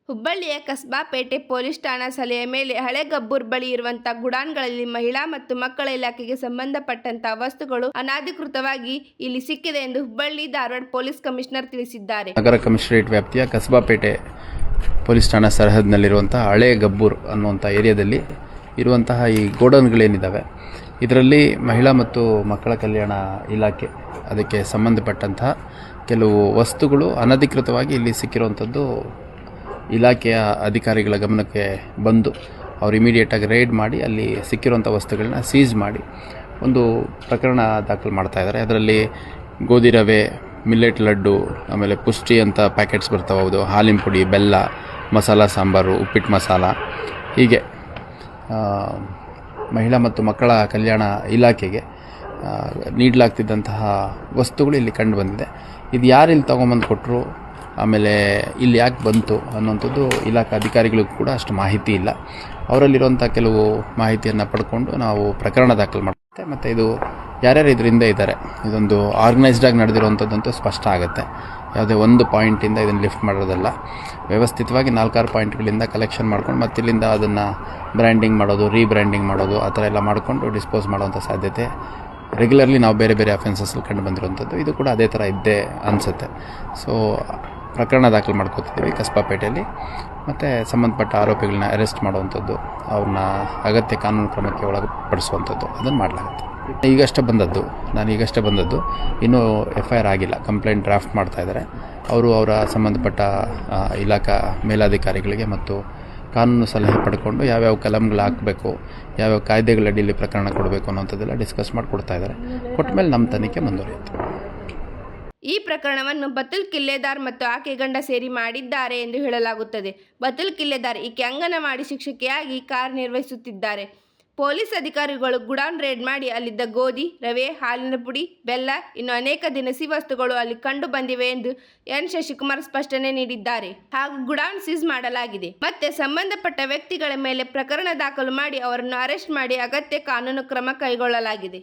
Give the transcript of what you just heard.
ಹುಬ್ಬಳ್ಳಿಯ ಕಸ್ಬಾಪೇಟೆ ಪೊಲೀಸ್ ಠಾಣಾ ಸಲೆಯ ಮೇಲೆ ಹಳೆ ಗಬ್ಬೂರ್ ಬಳಿ ಇರುವಂತಹ ಗುಡಾನ್ಗಳಲ್ಲಿ ಮಹಿಳಾ ಮತ್ತು ಮಕ್ಕಳ ಇಲಾಖೆಗೆ ಸಂಬಂಧಪಟ್ಟಂತಹ ವಸ್ತುಗಳು ಅನಧಿಕೃತವಾಗಿ ಇಲ್ಲಿ ಸಿಕ್ಕಿದೆ ಎಂದು ಹುಬ್ಬಳ್ಳಿ ಧಾರವಾಡ ಪೊಲೀಸ್ ಕಮಿಷನರ್ ತಿಳಿಸಿದ್ದಾರೆ. ನಗರ ಕಮಿಷನರೇಟ್ ವ್ಯಾಪ್ತಿಯ ಕಸ್ಬಾಪೇಟೆ ಪೊಲೀಸ್ ಠಾಣಾ ಸರಹದ್ನಲ್ಲಿರುವಂತಹ ಹಳೆ ಗಬ್ಬೂರ್ ಅನ್ನುವಂಥ ಏರಿಯಾದಲ್ಲಿ ಇರುವಂತಹ ಈ ಗೋಡೌನ್ಗಳೇನಿದ್ದಾವೆ, ಇದರಲ್ಲಿ ಮಹಿಳಾ ಮತ್ತು ಮಕ್ಕಳ ಕಲ್ಯಾಣ ಇಲಾಖೆ ಅದಕ್ಕೆ ಸಂಬಂಧಪಟ್ಟಂತಹ ಕೆಲವು ವಸ್ತುಗಳು ಅನಧಿಕೃತವಾಗಿ ಇಲ್ಲಿ ಸಿಕ್ಕಿರುವಂಥದ್ದು ಇಲಾಖೆಯ ಅಧಿಕಾರಿಗಳ ಗಮನಕ್ಕೆ ಬಂದು ಅವರು ಇಮಿಡಿಯೇಟಾಗಿ ರೈಡ್ ಮಾಡಿ ಅಲ್ಲಿ ಸಿಕ್ಕಿರುವಂಥ ವಸ್ತುಗಳನ್ನ ಸೀಸ್ ಮಾಡಿ ಒಂದು ಪ್ರಕರಣ ದಾಖಲು ಮಾಡ್ತಾ ಇದ್ದಾರೆ. ಅದರಲ್ಲಿ ಗೋಧಿ ರವೆ, ಮಿಲ್ಲೆಟ್ ಲಡ್ಡು, ಆಮೇಲೆ ಪುಷ್ಟಿ ಅಂತ ಪ್ಯಾಕೆಟ್ಸ್ ಬರ್ತಾವೆ, ಹೌದು, ಹಾಲಿನ ಪುಡಿ, ಬೆಲ್ಲ, ಮಸಾಲ ಸಾಂಬಾರು, ಉಪ್ಪಿಟ್ಟು ಮಸಾಲ, ಹೀಗೆ ಮಹಿಳಾ ಮತ್ತು ಮಕ್ಕಳ ಕಲ್ಯಾಣ ಇಲಾಖೆಗೆ ನೀಡಲಾಗ್ತಿದ್ದಂತಹ ವಸ್ತುಗಳು ಇಲ್ಲಿ ಕಂಡು ಬಂದಿದೆ. ಇದು ಯಾರು ಇಲ್ಲಿ ತೊಗೊಂಬಂದು ಕೊಟ್ಟರು, ಆಮೇಲೆ ಇಲ್ಲಿ ಯಾಕೆ ಬಂತು ಅನ್ನೋಂಥದ್ದು ಇಲಾಖಾ ಅಧಿಕಾರಿಗಳಿಗೂ ಕೂಡ ಅಷ್ಟು ಮಾಹಿತಿ ಇಲ್ಲ. ಅವರಲ್ಲಿರುವಂಥ ಕೆಲವು ಮಾಹಿತಿಯನ್ನು ಪಡ್ಕೊಂಡು ನಾವು ಪ್ರಕರಣ ದಾಖಲು ಮಾಡುತ್ತೆ. ಮತ್ತು ಇದು ಯಾರ್ಯಾರು ಇದರಿಂದ ಇದ್ದಾರೆ, ಇದೊಂದು ಆರ್ಗನೈಸ್ಡಾಗಿ ನಡೆದಿರುವಂಥದ್ದಂತೂ ಸ್ಪಷ್ಟ ಆಗುತ್ತೆ. ಯಾವುದೇ ಒಂದು ಪಾಯಿಂಟಿಂದ ಇದನ್ನು ಲಿಫ್ಟ್ ಮಾಡೋದಲ್ಲ, ವ್ಯವಸ್ಥಿತವಾಗಿ 4-6 ಪಾಯಿಂಟ್ಗಳಿಂದ ಕಲೆಕ್ಷನ್ ಮಾಡ್ಕೊಂಡು ಮತ್ತು ಇಲ್ಲಿಂದ ಅದನ್ನು ಬ್ರ್ಯಾಂಡಿಂಗ್ ಮಾಡೋದು, ರೀಬ್ರ್ಯಾಂಡಿಂಗ್ ಮಾಡೋದು, ಆ ಥರ ಎಲ್ಲ ಮಾಡಿಕೊಂಡು ಡಿಸ್ಪೋಸ್ ಮಾಡೋವಂಥ ಸಾಧ್ಯತೆ ರೆಗ್ಯುಲರ್ಲಿ ನಾವು ಬೇರೆ ಬೇರೆ ಅಫೆನ್ಸಸ್ಸಲ್ಲಿ ಕಂಡು ಬಂದಿರುವಂಥದ್ದು. ಇದು ಕೂಡ ಅದೇ ಥರ ಇದ್ದೇ ಅನಿಸುತ್ತೆ. ಸೊ ಪ್ರಕರಣ ದಾಖಲು ಮಾಡ್ಕೋತಿದ್ದೀವಿ ಕಸ್ಬಾಪೇಟೆಯಲ್ಲಿ. ಮತ್ತು ಸಂಬಂಧಪಟ್ಟ ಆರೋಪಿಗಳನ್ನ ಅರೆಸ್ಟ್ ಮಾಡುವಂಥದ್ದು, ಅವ್ರನ್ನ ಅಗತ್ಯ ಕಾನೂನು ಕ್ರಮಕ್ಕೆ ಒಳಪಡಿಸುವಂಥದ್ದು ಅದನ್ನು ಮಾಡಲಾಗುತ್ತೆ. ನಾನು ಈಗಷ್ಟೇ ಬಂದದ್ದು, ಇನ್ನೂ FIR ಆಗಿಲ್ಲ. ಕಂಪ್ಲೇಂಟ್ ಡ್ರಾಫ್ಟ್ ಮಾಡ್ತಾ ಇದ್ದಾರೆ. ಅವರು ಅವರ ಸಂಬಂಧಪಟ್ಟ ಇಲಾಖಾ ಮೇಲಾಧಿಕಾರಿಗಳಿಗೆ ಮತ್ತು ಕಾನೂನು ಸಲಹೆ ಪಡ್ಕೊಂಡು ಯಾವ್ಯಾವ ಕಲಂಗಳು ಹಾಕಬೇಕು, ಯಾವ್ಯಾವ ಕಾಯ್ದೆಗಳ ಅಡಿಯಲ್ಲಿ ಪ್ರಕರಣ ಕೊಡಬೇಕು ಅನ್ನೋಂಥದ್ದೆಲ್ಲ ಡಿಸ್ಕಸ್ ಮಾಡಿ ಕೊಡ್ತಾ ಇದ್ದಾರೆ. ಕೊಟ್ಟ ಮೇಲೆ ನಮ್ಮ ತನಿಖೆ ಮುಂದುವರಿಯುತ್ತೆ. ಈ ಪ್ರಕರಣವನ್ನು ಬತುಲ್ ಕಿಲ್ಲೆದಾರ್ ಮತ್ತು ಆಕೆ ಗಂಡ ಸೇರಿ ಮಾಡಿದ್ದಾರೆ ಎಂದು ಹೇಳಲಾಗುತ್ತದೆ. ಬತುಲ್ ಕಿಲ್ಲೆದಾರ್ ಈಕೆ ಅಂಗನವಾಡಿ ಶಿಕ್ಷಕಿಯಾಗಿ ಕಾರ್ಯನಿರ್ವಹಿಸುತ್ತಿದ್ದಾರೆ. ಪೊಲೀಸ್ ಅಧಿಕಾರಿಗಳು ಗುಡಾನ್ ರೇಡ್ ಮಾಡಿ ಅಲ್ಲಿದ್ದ ಗೋಧಿ, ರವೆ, ಹಾಲಿನ ಪುಡಿ, ಬೆಲ್ಲ, ಇನ್ನು ಅನೇಕ ದಿನಸಿ ವಸ್ತುಗಳು ಅಲ್ಲಿ ಕಂಡು ಬಂದಿವೆ ಎಂದು ಎನ್ ಶಶಿಕುಮಾರ್ ಸ್ಪಷ್ಟನೆ ನೀಡಿದ್ದಾರೆ. ಹಾಗೂ ಗುಡಾನ್ ಸೀಸ್ ಮಾಡಲಾಗಿದೆ. ಮತ್ತೆ ಸಂಬಂಧಪಟ್ಟ ವ್ಯಕ್ತಿಗಳ ಮೇಲೆ ಪ್ರಕರಣ ದಾಖಲು ಮಾಡಿ ಅವರನ್ನು ಅರೆಸ್ಟ್ ಮಾಡಿ ಅಗತ್ಯ ಕಾನೂನು ಕ್ರಮ ಕೈಗೊಳ್ಳಲಾಗಿದೆ.